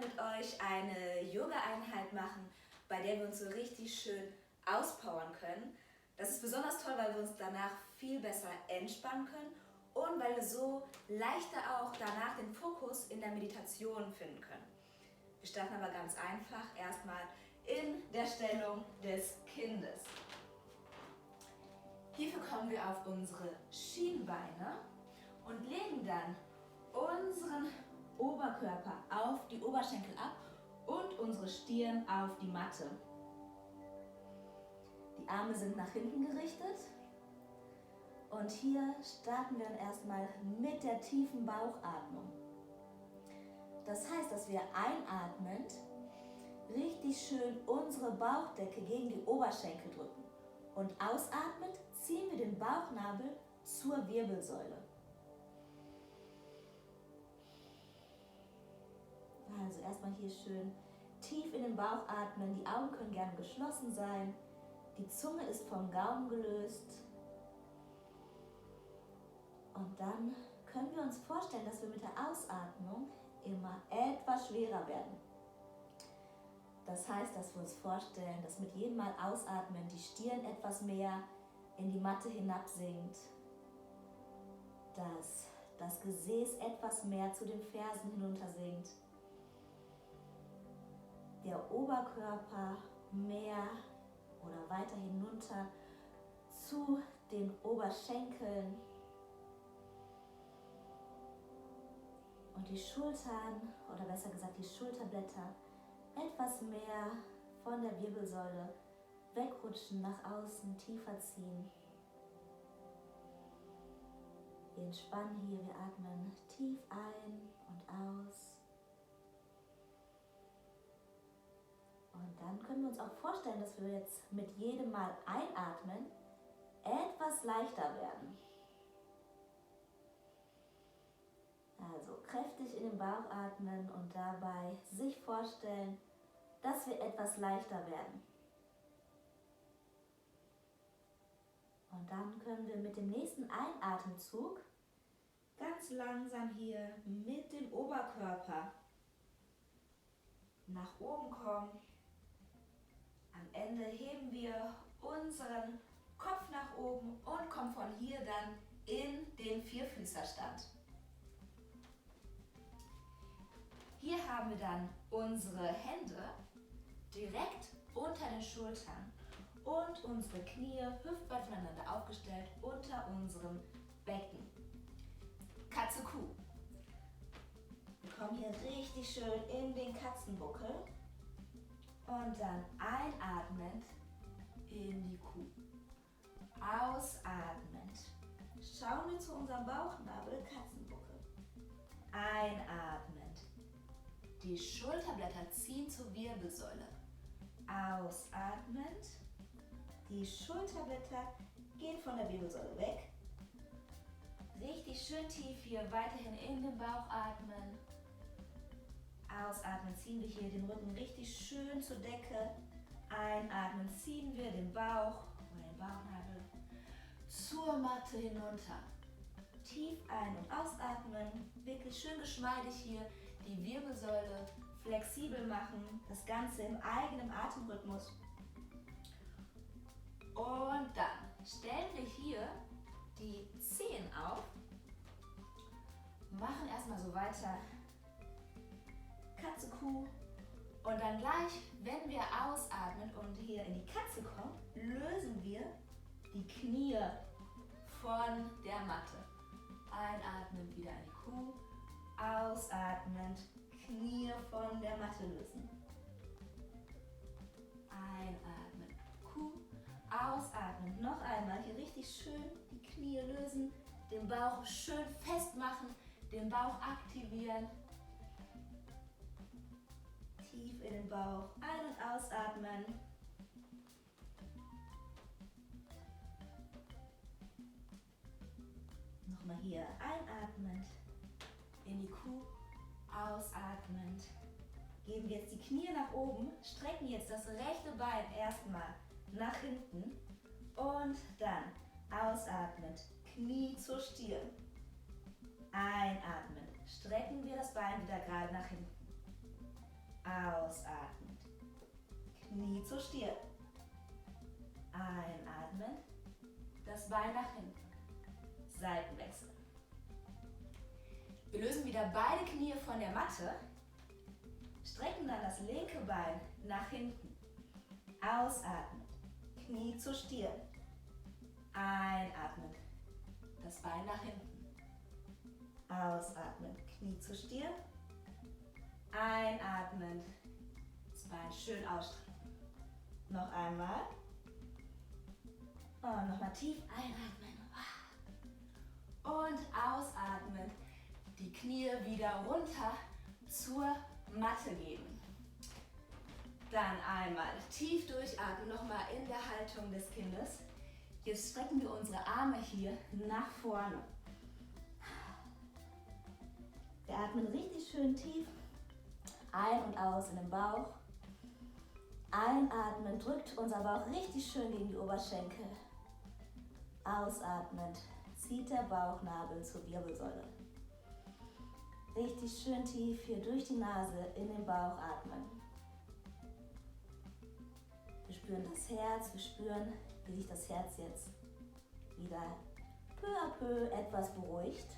mit euch eine Yoga-Einheit machen, bei der wir uns so richtig schön auspowern können. Das ist besonders toll, weil wir uns danach viel besser entspannen können und weil wir so leichter auch danach den Fokus in der Meditation finden können. Wir starten aber ganz einfach erstmal in der Stellung des Kindes. Hierfür kommen wir auf unsere Schienbeine und legen dann unseren Oberkörper auf die Oberschenkel ab und unsere Stirn auf die Matte. Die Arme sind nach hinten gerichtet und hier starten wir dann erstmal mit der tiefen Bauchatmung. Das heißt, dass wir einatmend richtig schön unsere Bauchdecke gegen die Oberschenkel drücken und ausatmend ziehen wir den Bauchnabel zur Wirbelsäule. Also erstmal hier schön tief in den Bauch atmen, die Augen können gerne geschlossen sein, die Zunge ist vom Gaumen gelöst und dann können wir uns vorstellen, dass wir mit der Ausatmung immer etwas schwerer werden. Das heißt, dass wir uns vorstellen, dass mit jedem Mal ausatmen die Stirn etwas mehr in die Matte hinabsinkt, dass das Gesäß etwas mehr zu den Fersen hinuntersinkt, der Oberkörper mehr oder weiter hinunter zu den Oberschenkeln und die Schultern, oder besser gesagt die Schulterblätter, etwas mehr von der Wirbelsäule wegrutschen, nach außen, tiefer ziehen. Wir entspannen hier, wir atmen tief ein und aus. Und dann können wir uns auch vorstellen, dass wir jetzt mit jedem Mal einatmen etwas leichter werden. Also kräftig in den Bauch atmen und dabei sich vorstellen, dass wir etwas leichter werden. Und dann können wir mit dem nächsten Einatemzug ganz langsam hier mit dem Oberkörper nach oben kommen. Am Ende heben wir unseren Kopf nach oben und kommen von hier dann in den Vierfüßerstand. Hier haben wir dann unsere Hände direkt unter den Schultern und unsere Knie hüftweit voneinander aufgestellt unter unserem Becken. Katze-Kuh. Wir kommen hier richtig schön in den Katzenbuckel und dann einatmend in die Kuh. Ausatmend schauen wir zu unserem Bauchnabel, Katzenbuckel. Einatmend. Die Schulterblätter ziehen zur Wirbelsäule. Ausatmend. Die Schulterblätter gehen von der Wirbelsäule weg. Richtig schön tief hier, weiterhin in den Bauch atmen. Ausatmen, ziehen wir hier den Rücken richtig schön zur Decke. Einatmen, ziehen wir den Bauch oder den Bauchnabel zur Matte hinunter. Tief ein- und ausatmen, wirklich schön geschmeidig hier die Wirbelsäule flexibel machen, das Ganze im eigenen Atemrhythmus. Und dann stellen wir hier die Zehen auf, machen erstmal so weiter Katze-Kuh und dann gleich, wenn wir ausatmen und hier in die Katze kommen, lösen wir die Knie von der Matte. Einatmen, wieder in die Kuh, ausatmend, Knie von der Matte lösen. Einatmen, Kuh, ausatmen, noch einmal hier richtig schön die Knie lösen, den Bauch schön festmachen, den Bauch aktivieren. Tief in den Bauch, ein- und ausatmen. Nochmal hier einatmend in die Kuh, ausatmend. Geben wir jetzt die Knie nach oben, strecken jetzt das rechte Bein erstmal nach hinten und dann ausatmend, Knie zur Stirn. Einatmen, strecken wir das Bein wieder gerade nach hinten. Ausatmend. Knie zur Stirn. Einatmen. Das Bein nach hinten. Seitenwechsel. Wir lösen wieder beide Knie von der Matte. Strecken dann das linke Bein nach hinten. Ausatmen. Knie zur Stirn. Einatmen. Das Bein nach hinten. Ausatmen. Knie zur Stirn. Einatmen. Das Bein schön ausstrecken. Noch einmal. Und nochmal tief einatmen. Und ausatmen. Die Knie wieder runter zur Matte geben. Dann einmal tief durchatmen, nochmal in der Haltung des Kindes. Jetzt strecken wir unsere Arme hier nach vorne. Wir atmen richtig schön tief ein und aus in den Bauch. Einatmen drückt unser Bauch richtig schön gegen die Oberschenkel. Ausatmend zieht der Bauchnabel zur Wirbelsäule. Richtig schön tief hier durch die Nase in den Bauch atmen. Wir spüren das Herz, wir spüren, wie sich das Herz jetzt wieder peu à peu etwas beruhigt.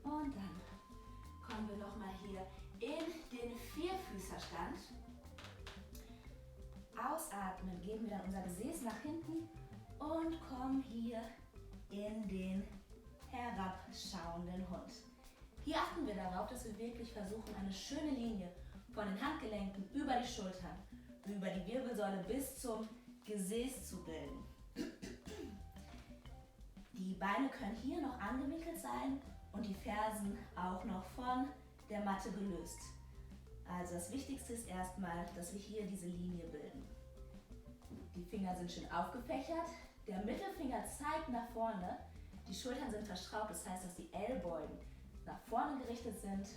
Und dann kommen wir nochmal hier in den Vierfüßerstand. Ausatmen, geben wir dann unser Gesäß nach hinten und kommen hier in den herabschauenden Hund. Hier achten wir darauf, dass wir wirklich versuchen, eine schöne Linie von den Handgelenken über die Schultern, über die Wirbelsäule bis zum Gesäß zu bilden. Die Beine können hier noch angewinkelt sein und die Fersen auch noch von der Matte gelöst. Also das Wichtigste ist erstmal, dass wir hier diese Linie bilden. Die Finger sind schön aufgefächert, der Mittelfinger zeigt nach vorne, die Schultern sind verstraubt, das heißt, dass die Ellbogen nach vorne gerichtet sind.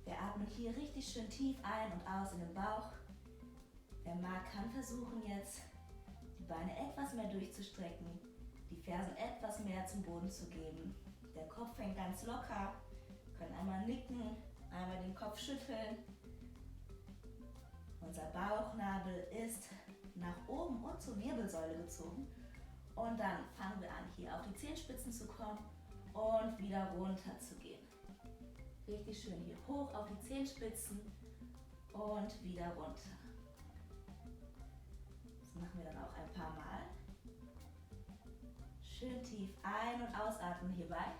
Wir atmen hier richtig schön tief ein und aus in den Bauch. Wer mag, kann versuchen jetzt, die Beine etwas mehr durchzustrecken, die Fersen etwas mehr zum Boden zu geben. Der Kopf hängt ganz locker, wir können einmal nicken, einmal den Kopf schütteln. Unser Bauchnabel ist nach oben und zur Wirbelsäule gezogen. Und dann fangen wir an, hier auf die Zehenspitzen zu kommen und wieder runter zu gehen. Richtig schön hier hoch auf die Zehenspitzen und wieder runter. Das machen wir dann auch ein paar Mal. Schön tief ein- und ausatmen hierbei.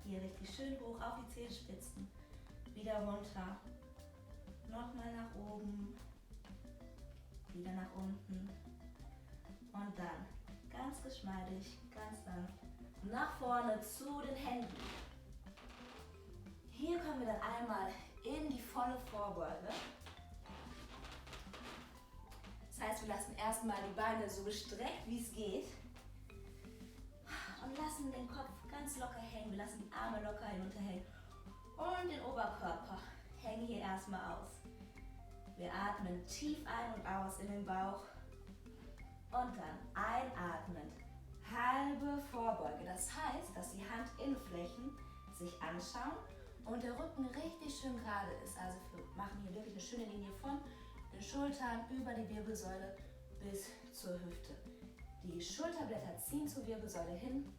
Hier richtig schön hoch auf die Zehenspitzen. Wieder runter. Nochmal nach oben. Wieder nach unten. Und dann ganz geschmeidig, ganz sanft nach vorne zu den Händen. Hier kommen wir dann einmal in die volle Vorbeuge. Das heißt, wir lassen erstmal die Beine so gestreckt, wie es geht. Und lassen den Kopf ganz locker hängen. Wir lassen die Arme locker hinunterhängen. Und den Oberkörper hängen hier erstmal aus. Wir atmen tief ein und aus in den Bauch. Und dann einatmend, halbe Vorbeuge. Das heißt, dass die Handinnenflächen sich anschauen und der Rücken richtig schön gerade ist. Also wir machen hier wirklich eine schöne Linie von den Schultern über die Wirbelsäule bis zur Hüfte. Die Schulterblätter ziehen zur Wirbelsäule hin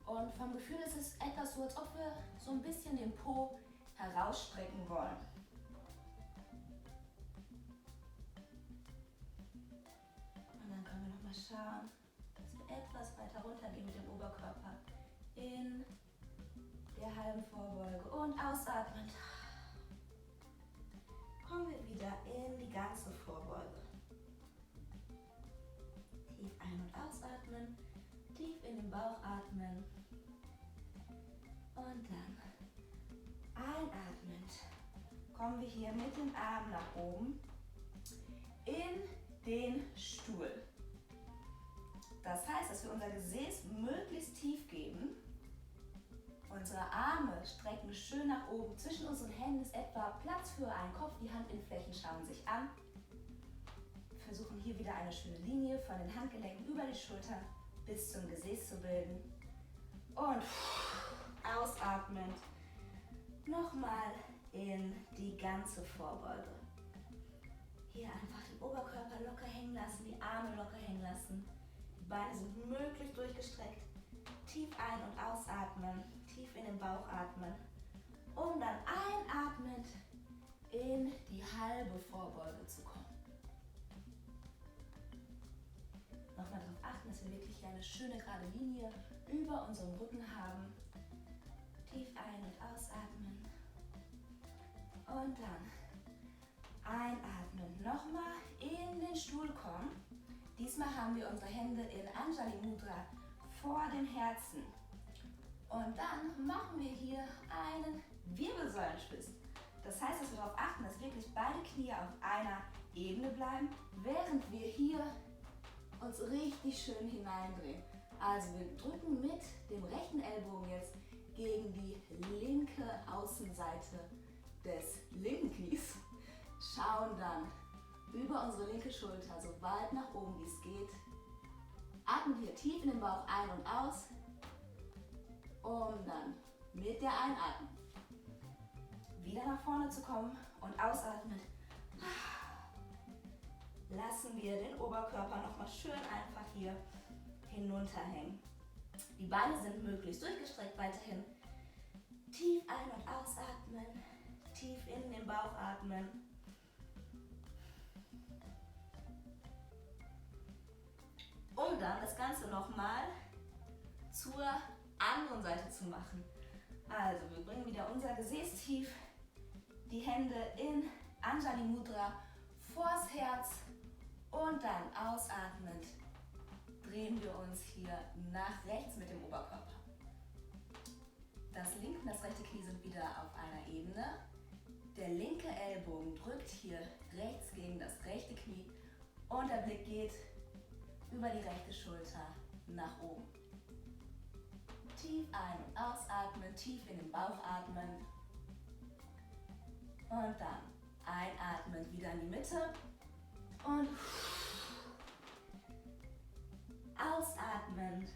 und vom Gefühl ist es etwas so, als ob wir so ein bisschen den Po herausstrecken wollen. Und dann können wir nochmal schauen, dass wir etwas weiter runtergehen mit dem Oberkörper in der halben Vorbeuge und ausatmen. Kommen wir wieder in die ganze Vorbeuge. Tief ein- und ausatmen, tief in den Bauch atmen und dann einatmend kommen wir hier mit den Armen nach oben in den Stuhl. Das heißt, dass wir unser Gesäß möglichst tief geben. Unsere Arme strecken schön nach oben. Zwischen unseren Händen ist etwa Platz für einen Kopf. Die Handinnenflächen schauen sich an. Wir versuchen hier wieder eine schöne Linie von den Handgelenken über die Schultern bis zum Gesäß zu bilden. Und ausatmend nochmal in die ganze Vorbeuge. Hier einfach den Oberkörper locker hängen lassen, die Arme locker hängen lassen. Die Beine sind möglichst durchgestreckt. Tief ein- und ausatmen, tief in den Bauch atmen. Um dann einatmend in die halbe Vorbeuge zu kommen. Nochmal darauf achten, dass wir wirklich hier eine schöne gerade Linie über unserem Rücken haben. Tief ein- und ausatmen. Und dann einatmen. Nochmal in den Stuhl kommen. Diesmal haben wir unsere Hände in Anjali Mudra vor dem Herzen. Und dann machen wir hier einen Wirbelsäulenschwist. Das heißt, dass wir darauf achten, dass wirklich beide Knie auf einer Ebene bleiben, während wir hier uns richtig schön hineindrehen. Also wir drücken mit dem rechten Ellbogen jetzt gegen die linke Außenseite des linken Knies. Schauen dann über unsere linke Schulter so weit nach oben wie es geht. Atmen hier tief in den Bauch ein und aus, um dann mit der Einatmung wieder nach vorne zu kommen und ausatmen. Lassen wir den Oberkörper nochmal schön einfach hier hinunterhängen. Die Beine sind möglichst durchgestreckt weiterhin. Tief ein- und ausatmen, tief in den Bauch atmen. Um dann das Ganze nochmal zur anderen Seite zu machen. Also wir bringen wieder unser Gesäß tief, die Hände in Anjali Mudra vors Herz und dann ausatmend drehen wir uns hier nach rechts mit dem Oberkörper. Das linke und das rechte Knie sind wieder auf einer Ebene. Der linke Ellbogen drückt hier rechts gegen das rechte Knie und der Blick geht über die rechte Schulter nach oben. Tief ein- und ausatmen, tief in den Bauch atmen und dann einatmen wieder in die Mitte und ausatmend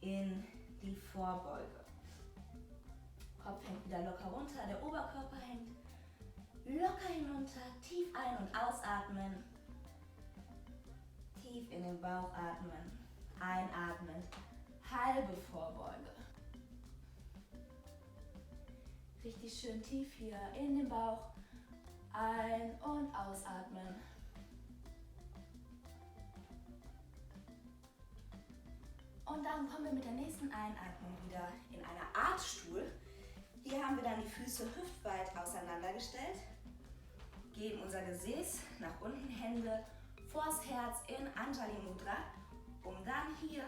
in die Vorbeuge. Kopf hängt wieder locker runter, der Oberkörper hängt locker hinunter, tief ein- und ausatmen, tief in den Bauch atmen, einatmen, halbe Vorbeuge. Richtig schön tief hier in den Bauch, ein- und ausatmen. Und dann kommen wir mit der nächsten Einatmung wieder in einer Art Stuhl. Hier haben wir dann die Füße hüftweit auseinandergestellt, geben unser Gesäß nach unten, Hände vors Herz in Anjali Mudra, um dann hier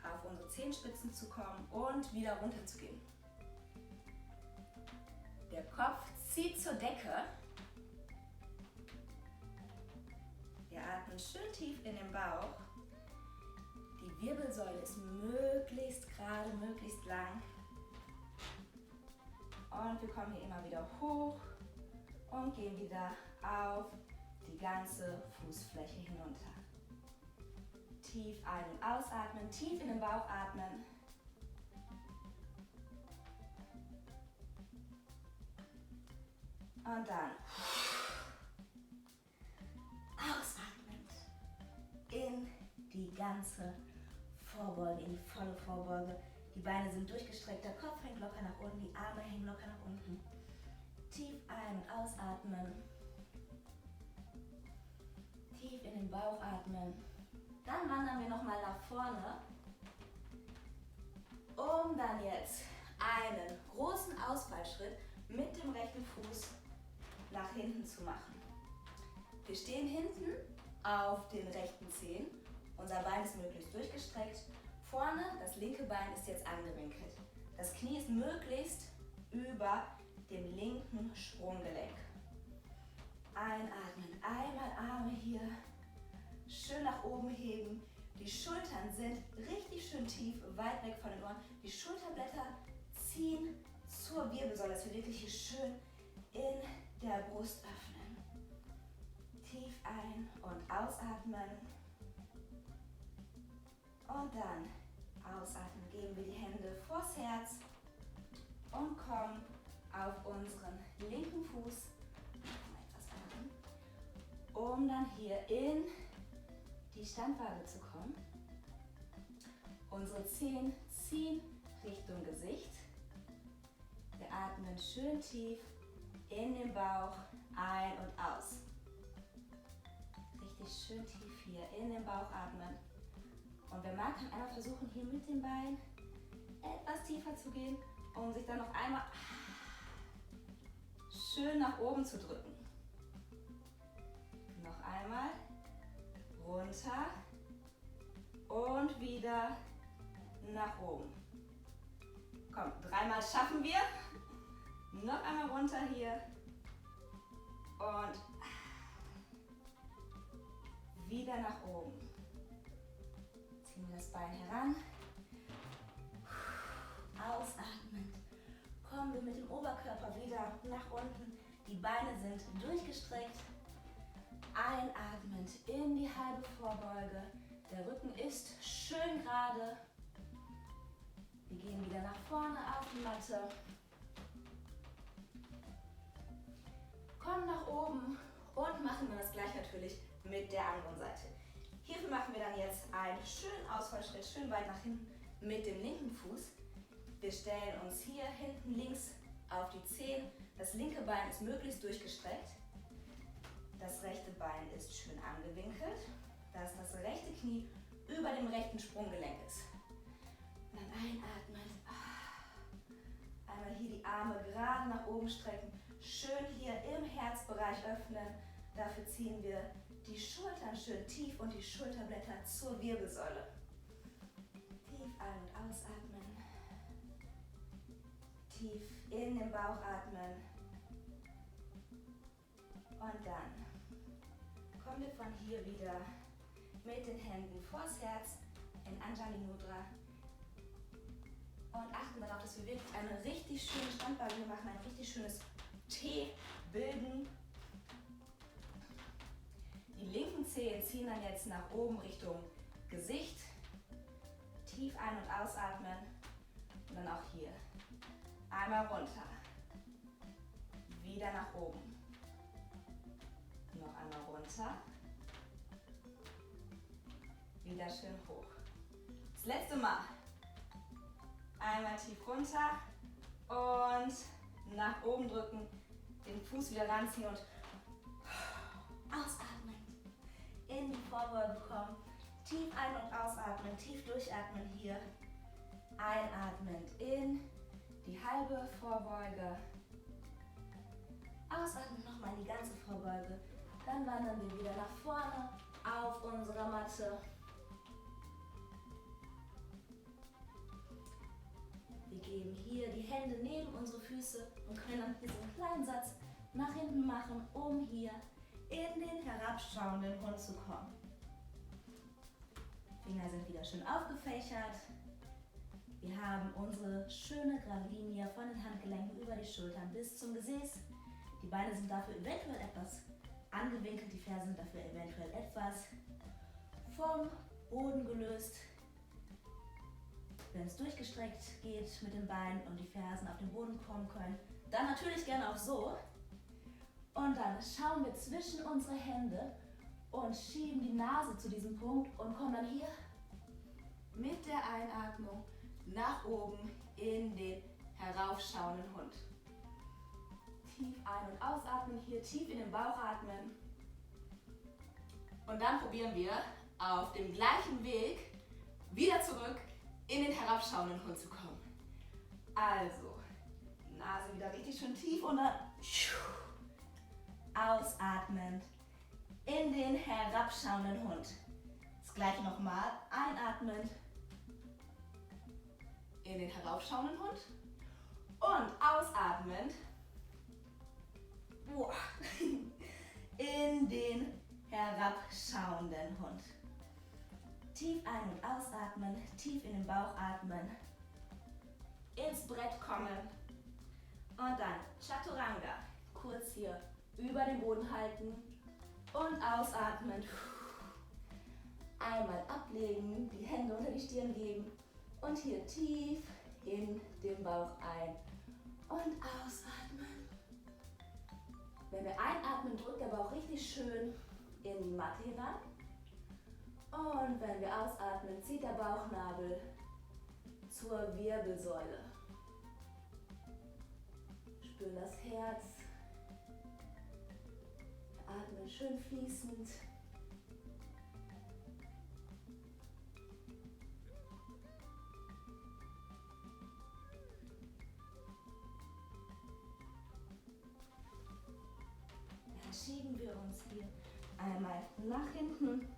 auf unsere Zehenspitzen zu kommen und wieder runter zu gehen. Der Kopf zieht zur Decke. Wir atmen schön tief in den Bauch. Die Wirbelsäule ist möglichst gerade, möglichst lang. Und wir kommen hier immer wieder hoch und gehen wieder auf die ganze Fußfläche hinunter. Tief ein- und ausatmen, tief in den Bauch atmen. Und dann ausatmend in die ganze Vorbeuge, in die volle Vorbeuge. Die Beine sind durchgestreckt, der Kopf hängt locker nach unten, die Arme hängen locker nach unten. Tief ein- und ausatmen. Tief in den Bauch atmen. Dann wandern wir nochmal nach vorne, um dann jetzt einen großen Ausfallschritt mit dem rechten Fuß nach hinten zu machen. Wir stehen hinten auf den rechten Zehen. Unser Bein ist möglichst durchgestreckt. Vorne, das linke Bein ist jetzt angewinkelt. Das Knie ist möglichst über dem linken Sprunggelenk. Einatmen, einmal Arme hier schön nach oben heben. Die Schultern sind richtig schön tief, weit weg von den Ohren. Die Schulterblätter ziehen zur Wirbelsäule, dass wir wirklich hier schön in der Brust öffnen. Tief ein- und ausatmen. Und dann ausatmen, geben wir die Hände vors Herz und kommen auf unseren linken Fuß, etwas an, um dann hier in die Standwaage zu kommen. Unsere Zehen ziehen Richtung Gesicht. Wir atmen schön tief in den Bauch ein und aus. Richtig schön tief hier in den Bauch atmen. Und wer mag, kann einmal versuchen, hier mit den Beinen etwas tiefer zu gehen, um sich dann noch einmal schön nach oben zu drücken. Noch einmal runter und wieder nach oben. Komm, 3-mal schaffen wir. Noch einmal runter hier und wieder nach oben. Ziehen wir das Bein heran. Ausatmend. Kommen wir mit dem Oberkörper wieder nach unten. Die Beine sind durchgestreckt. Einatmend in die halbe Vorbeuge. Der Rücken ist schön gerade. Wir gehen wieder nach vorne auf die Matte. Kommen nach oben und machen wir das gleich natürlich mit der anderen Seite. Hierfür machen wir dann jetzt einen schönen Ausfallschritt, schön weit nach hinten mit dem linken Fuß. Wir stellen uns hier hinten links auf die Zehen. Das linke Bein ist möglichst durchgestreckt. Das rechte Bein ist schön angewinkelt, dass das rechte Knie über dem rechten Sprunggelenk ist. Und dann einatmen. Einmal hier die Arme gerade nach oben strecken. Schön hier im Herzbereich öffnen. Dafür ziehen wir die Schultern schön tief und die Schulterblätter zur Wirbelsäule. Tief ein- und ausatmen. Tief in den Bauch atmen. Und dann kommen wir von hier wieder mit den Händen vors Herz in Anjali Mudra. Und achten darauf, dass wir wirklich eine richtig schöne Standbewegung machen, ein richtig schönes T bilden. Die linken Zehen ziehen dann jetzt nach oben Richtung Gesicht. Tief ein- und ausatmen. Und dann auch hier. Einmal runter. Wieder nach oben. Noch einmal runter. Wieder schön hoch. Das letzte Mal. Einmal tief runter und nach oben drücken. Den Fuß wieder ranziehen und ausatmen. In die Vorbeuge kommen. Tief ein- und ausatmen. Tief durchatmen hier. Einatmend in die halbe Vorbeuge. Ausatmen nochmal in die ganze Vorbeuge. Dann wandern wir wieder nach vorne auf unserer Matte. Wir geben hier die Hände neben unsere Füße und können dann diesen kleinen Satz nach hinten machen, um hier in den herabschauenden Hund zu kommen. Finger sind wieder schön aufgefächert. Wir haben unsere schöne gerade Linie von den Handgelenken über die Schultern bis zum Gesäß. Die Beine sind dafür eventuell etwas angewinkelt, die Fersen sind dafür eventuell etwas vom Boden gelöst. Wenn es durchgestreckt geht mit den Beinen und die Fersen auf den Boden kommen können, dann natürlich gerne auch so. Und dann schauen wir zwischen unsere Hände und schieben die Nase zu diesem Punkt und kommen dann hier mit der Einatmung nach oben in den heraufschauenden Hund. Tief ein- und ausatmen, hier tief in den Bauch atmen. Und dann probieren wir auf dem gleichen Weg wieder zurück in den herabschauenden Hund zu kommen. Also, Nase wieder richtig schön tief und dann ausatmend in den herabschauenden Hund. Das gleiche nochmal, einatmend in den heraufschauenden Hund und ausatmend in den herabschauenden Hund. Tief ein- und ausatmen, tief in den Bauch atmen, ins Brett kommen und dann Chaturanga. Kurz hier über den Boden halten und ausatmen. Einmal ablegen, die Hände unter die Stirn geben und hier tief in den Bauch ein- und ausatmen. Wenn wir einatmen, drückt der Bauch richtig schön in die Matte hinein. Und wenn wir ausatmen, zieht der Bauchnabel zur Wirbelsäule. Spüren das Herz. Atmen schön fließend. Dann schieben wir uns hier einmal nach hinten.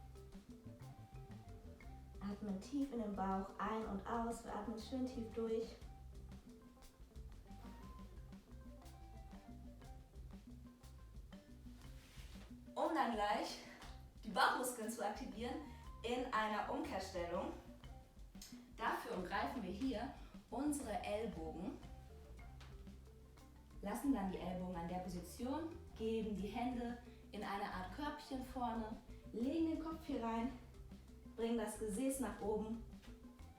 Atmen tief in den Bauch ein und aus. Wir atmen schön tief durch. Um dann gleich die Bauchmuskeln zu aktivieren in einer Umkehrstellung. Dafür umgreifen wir hier unsere Ellbogen, lassen dann die Ellbogen an der Position, geben die Hände in eine Art Körbchen vorne, legen den Kopf hier rein, bringen das Gesäß nach oben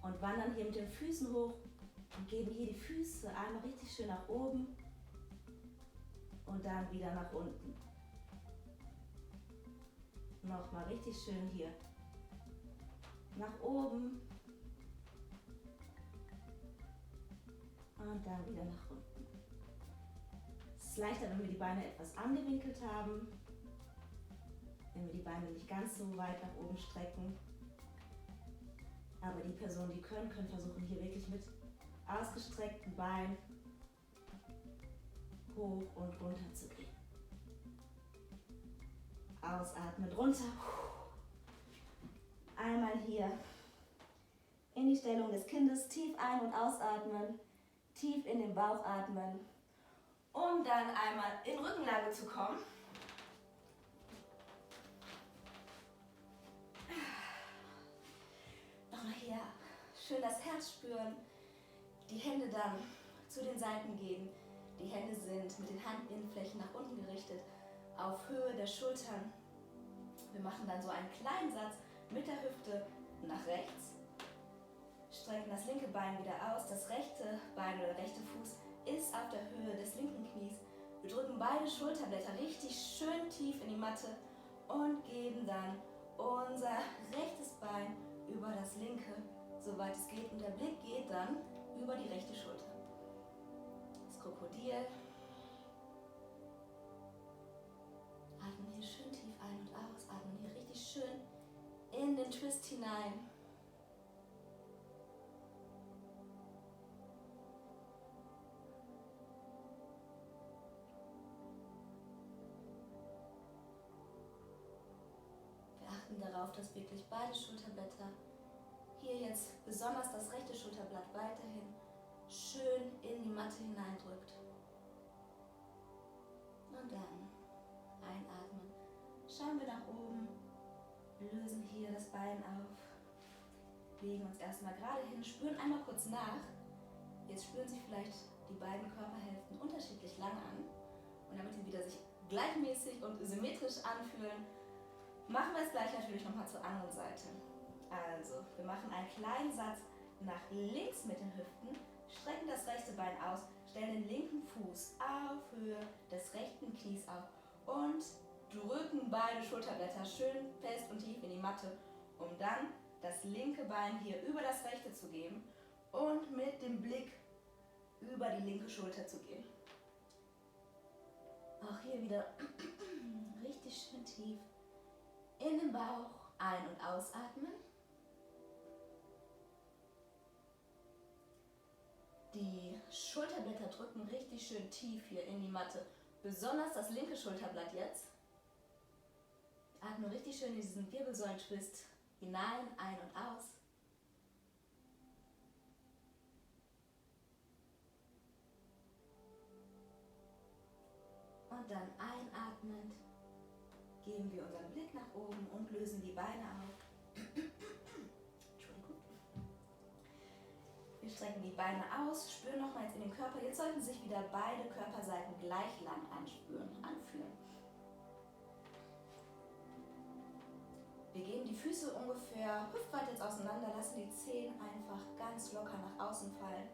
und wandern hier mit den Füßen hoch und geben hier die Füße einmal richtig schön nach oben und dann wieder nach unten. Nochmal richtig schön hier nach oben und dann wieder nach unten. Es ist leichter, wenn wir die Beine etwas angewinkelt haben, wenn wir die Beine nicht ganz so weit nach oben strecken. Aber die Personen, die können versuchen hier wirklich mit ausgestreckten Beinen hoch und runter zu gehen. Ausatmen, runter. Einmal hier in die Stellung des Kindes, tief ein- und ausatmen, tief in den Bauch atmen, um dann einmal in Rückenlage zu kommen. Nochmal hier schön das Herz spüren, die Hände dann zu den Seiten geben. Die Hände sind mit den Handinnenflächen nach unten gerichtet, auf Höhe der Schultern. Wir machen dann so einen kleinen Satz mit der Hüfte nach rechts. Strecken das linke Bein wieder aus. Das rechte Bein oder der rechte Fuß ist auf der Höhe des linken Knies. Wir drücken beide Schulterblätter richtig schön tief in die Matte und geben dann unser rechtes Bein über das linke, soweit es geht. Und der Blick geht dann über die rechte Schulter. Das Krokodil. Atmen hier schön tief ein und aus. Atmen hier richtig schön in den Twist hinein. Wir achten darauf, dass wirklich beide Schulterblätter, hier jetzt besonders das rechte Schulterblatt weiterhin schön in die Matte hineindrückt. Und dann einatmen. Schauen wir nach oben, lösen hier das Bein auf, legen uns erstmal gerade hin, spüren einmal kurz nach. Jetzt spüren Sie vielleicht die beiden Körperhälften unterschiedlich lang an. Und damit sie wieder sich gleichmäßig und symmetrisch anfühlen, machen wir es gleich natürlich nochmal zur anderen Seite. Also, wir machen einen kleinen Satz nach links mit den Hüften, strecken das rechte Bein aus, stellen den linken Fuß auf Höhe des rechten Knies auf und drücken beide Schulterblätter schön fest und tief in die Matte, um dann das linke Bein hier über das rechte zu geben und mit dem Blick über die linke Schulter zu gehen. Auch hier wieder richtig schön tief in den Bauch ein- und ausatmen. Die Schulterblätter drücken richtig schön tief hier in die Matte. Besonders das linke Schulterblatt jetzt. Atmen richtig schön in diesen Wirbelsäulentwist hinein, ein und aus. Und dann einatmend geben wir unseren Blick nach oben und lösen die Beine auf. Entschuldigung. Wir strecken die Beine aus, spüren nochmals in den Körper. Jetzt sollten sich wieder beide Körperseiten gleich anfühlen. Wir geben die Füße ungefähr hüftweit jetzt auseinander, lassen die Zehen einfach ganz locker nach außen fallen.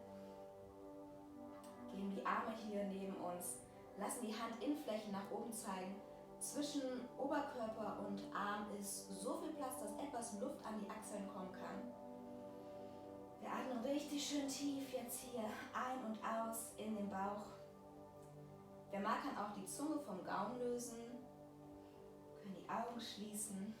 Geben die Arme hier neben uns, lassen die Handinnenflächen nach oben zeigen. Zwischen Oberkörper und Arm ist so viel Platz, dass etwas Luft an die Achseln kommen kann. Wir atmen richtig schön tief jetzt hier ein und aus in den Bauch. Wer mag, kann auch die Zunge vom Gaumen lösen, können die Augen schließen.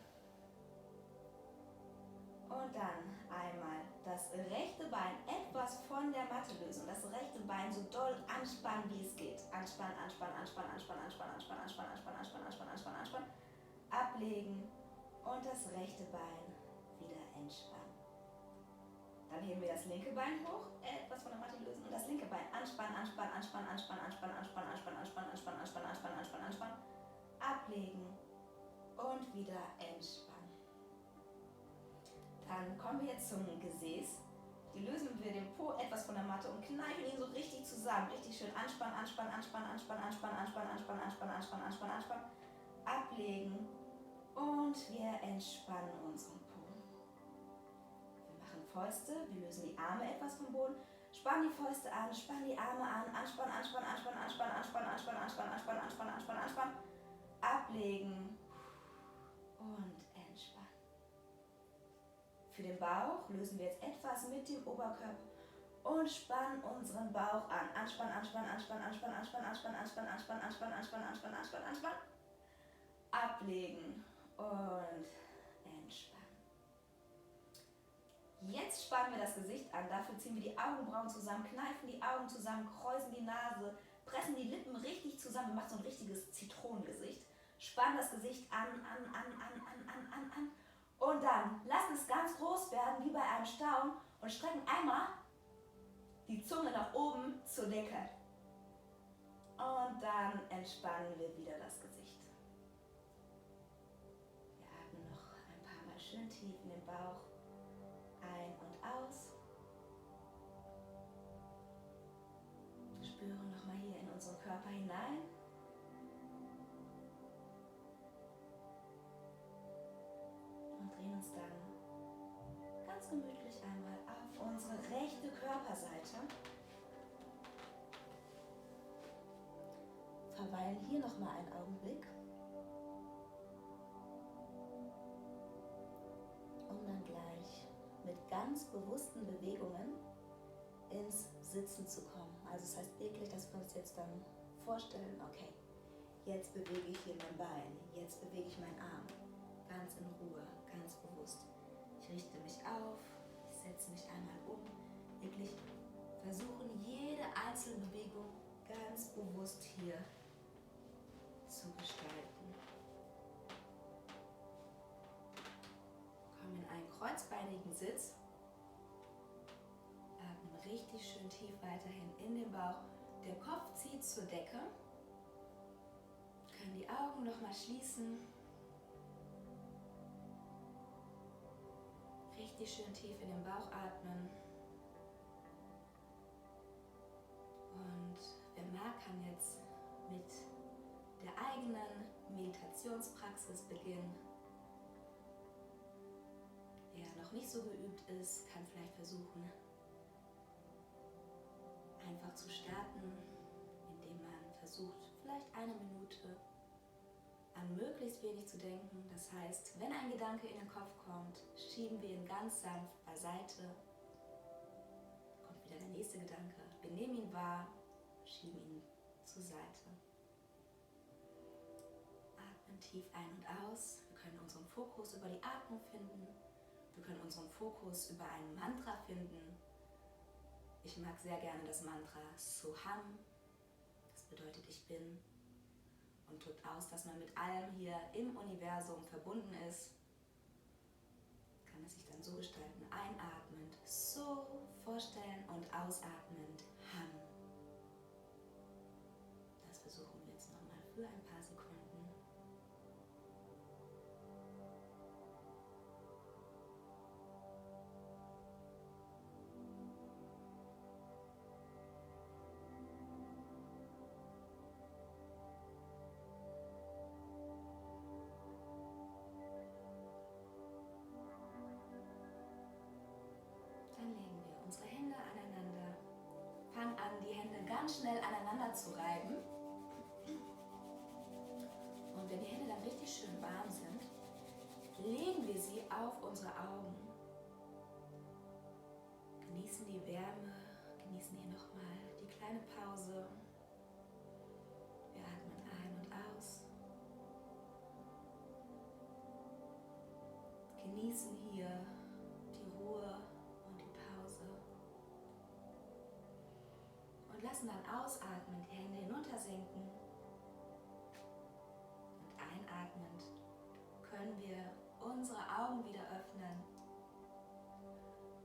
Und dann einmal das rechte Bein etwas von der Matte lösen. Das rechte Bein so doll anspannen, wie es geht. Anspannen, anspannen, anspannen, anspannen, anspannen, anspannen, anspannen, anspannen, anspannen, anspannen, anspannen, anspannen. Ablegen und das rechte Bein wieder entspannen. Dann heben wir das linke Bein hoch, etwas von der Matte lösen und das linke Bein anspannen, anspannen, anspannen, anspannen, anspannen, anspannen, anspannen, anspannen, anspannen, anspannen, anspannen, anspannen, anspannen. Ablegen und wieder entspannen. Dann kommen wir jetzt zum Gesäß. Die lösen wir den Po etwas von der Matte und kneifen ihn so richtig zusammen. Richtig schön anspannen, anspannen, anspannen, anspannen, anspannen, anspannen, anspannen, anspannen, anspannen, anspannen, anspannen. Ablegen und wir entspannen unseren Po. Wir machen Fäuste, wir lösen die Arme etwas vom Boden, spannen die Fäuste an, spannen die Arme an, anspannen, anspannen, anspannen, anspannen, anspannen, anspannen, anspannen, anspannen, anspannen, anspannen, anspannen. Ablegen und entspannen. Für den Bauch lösen wir jetzt etwas mit dem Oberkörper und spannen unseren Bauch an. Anspannen, anspannen, anspannen, anspannen, anspannen, anspannen, anspannen, anspannen, anspannen, anspannen, anspannen, anspannen, anspannen. Ablegen und entspannen. Jetzt spannen wir das Gesicht an. Dafür ziehen wir die Augenbrauen zusammen, kneifen die Augen zusammen, kräuseln die Nase, pressen die Lippen richtig zusammen. Wir machen so ein richtiges Zitronengesicht. Spannen das Gesicht an. Und dann lassen es ganz groß werden, wie bei einem Staum, und strecken einmal die Zunge nach oben zur Decke. Und dann entspannen wir wieder das Gesicht. Wir atmen noch ein paar Mal schön tief in den Bauch ein und aus. Spüren nochmal hier in unseren Körper hinein. Und drehen uns dann ganz gemütlich einmal auf unsere rechte Körperseite. Verweilen hier nochmal einen Augenblick. Um dann gleich mit ganz bewussten Bewegungen ins Sitzen zu kommen. Also das heißt wirklich, dass wir uns jetzt dann vorstellen, okay, jetzt bewege ich hier mein Bein, jetzt bewege ich meinen Arm. Ganz in Ruhe, ganz bewusst. Ich richte mich auf, ich setze mich einmal um. Wirklich versuchen, jede einzelne Bewegung ganz bewusst hier zu gestalten. Kommen in einen kreuzbeinigen Sitz. Atmen richtig schön tief weiterhin in den Bauch. Der Kopf zieht zur Decke. Können die Augen nochmal schließen. Richtig schön tief in den Bauch atmen. Und wer mag, kann jetzt mit der eigenen Meditationspraxis beginnen. Wer noch nicht so geübt ist, kann vielleicht versuchen, einfach zu starten, indem man versucht, vielleicht eine Minute an möglichst wenig zu denken. Das heißt, wenn ein Gedanke in den Kopf kommt, schieben wir ihn ganz sanft beiseite. Kommt wieder der nächste Gedanke. Wir nehmen ihn wahr, schieben ihn zur Seite. Atmen tief ein und aus. Wir können unseren Fokus über die Atmung finden. Wir können unseren Fokus über ein Mantra finden. Ich mag sehr gerne das Mantra Soham. Das bedeutet, ich bin. Und drückt aus, dass man mit allem hier im Universum verbunden ist. Kann es sich dann so gestalten, einatmend so vorstellen und ausatmend Ham. Das versuchen wir jetzt nochmal für ein paar Sekunden. an, die Hände ganz schnell aneinander zu reiben. Und wenn die Hände dann richtig schön warm sind, legen wir sie auf unsere Augen. Genießen die Wärme, genießen hier nochmal die kleine Pause. Wir atmen ein und aus. Genießen hier die Ruhe und die Pause. Und lassen dann ausatmen, die Hände hinuntersinken. Und einatmend können wir unsere Augen wieder öffnen.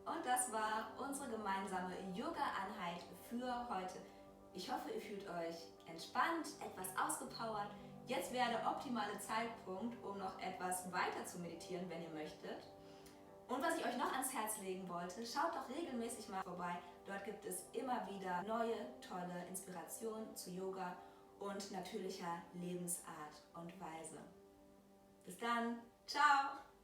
Und das war unsere gemeinsame Yoga-Einheit für heute. Ich hoffe, ihr fühlt euch entspannt, etwas ausgepowert. Jetzt wäre der optimale Zeitpunkt, um noch etwas weiter zu meditieren, wenn ihr möchtet. Und was ich euch noch ans Herz legen wollte, schaut doch regelmäßig mal vorbei. Dort gibt es immer wieder neue, tolle Inspirationen zu Yoga und natürlicher Lebensart und Weise. Bis dann, ciao!